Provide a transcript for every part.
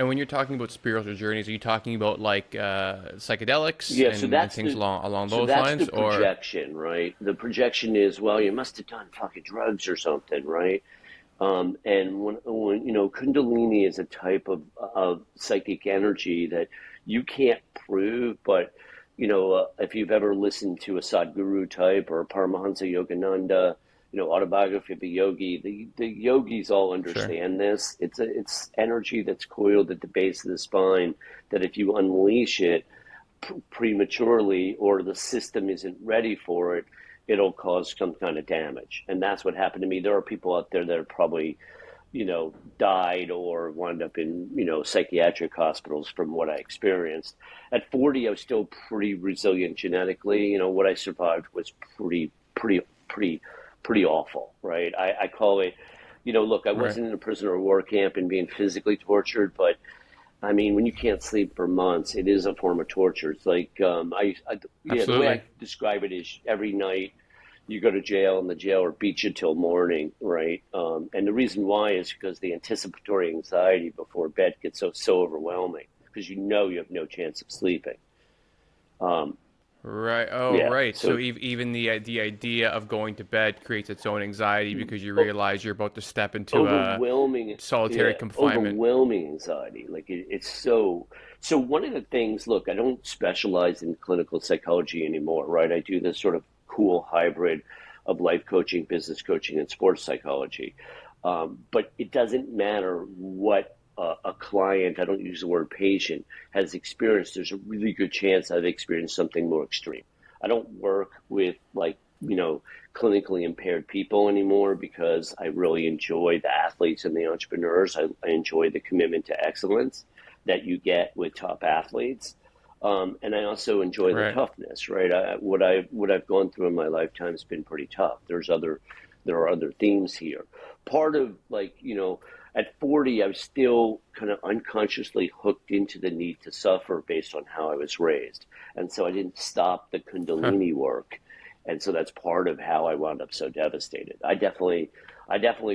And when you're talking about spiritual journeys, are you talking about like psychedelics Yeah, and things along so those that's the lines, or projection, right? The projection is, well, you must have done fucking drugs or something, right? And when Kundalini is a type of psychic energy that you can't prove, but if you've ever listened to a Sadhguru type or a Paramahansa Yogananda, autobiography of a yogi, the yogis all sure? understand this. It's energy that's coiled at the base of the spine that if you unleash it prematurely or the system isn't ready for it, it'll cause some kind of damage. And that's what happened to me. There are people out there that are probably died or wound up in, psychiatric hospitals from what I experienced. At 40, I was still pretty resilient genetically. What I survived was pretty, pretty awful, right? I call it, look, I Right. wasn't in a prisoner of war camp and being physically tortured, but I mean, when you can't sleep for months, it is a form of torture. It's like, yeah, the way I Absolutely. describe it is every night you go to jail and the jailer beats you till morning, right? And the reason why is because the anticipatory anxiety before bed gets so overwhelming because you have no chance of sleeping. Um, Right. Oh, yeah, right. So so even the idea of going to bed creates its own anxiety because you o- realize you're about to step into a overwhelming, solitary yeah, confinement. overwhelming anxiety. Like it's so. So one of the things, look, I don't specialize in clinical psychology anymore, right? I do this sort of cool hybrid of life coaching, business coaching, and sports psychology. But it doesn't matter what a client, I don't use the word patient, has experienced. There's a really good chance I've experienced something more extreme. I don't work with like, clinically impaired people anymore because I really enjoy the athletes and the entrepreneurs. I enjoy the commitment to excellence that you get with top athletes. And I also enjoy the Right. toughness, right? What I've gone through in my lifetime has been pretty tough. There are other themes here. Part of like, at 40, I was still kind of unconsciously hooked into the need to suffer based on how I was raised. And so I didn't stop the Huh. Kundalini work. And so that's part of how I wound up so devastated. I definitely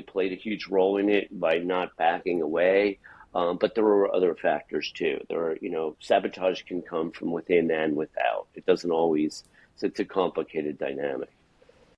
played a huge role in it by not backing away. But there were other factors too. Sabotage can come from within and without. It doesn't always, it's a complicated dynamic.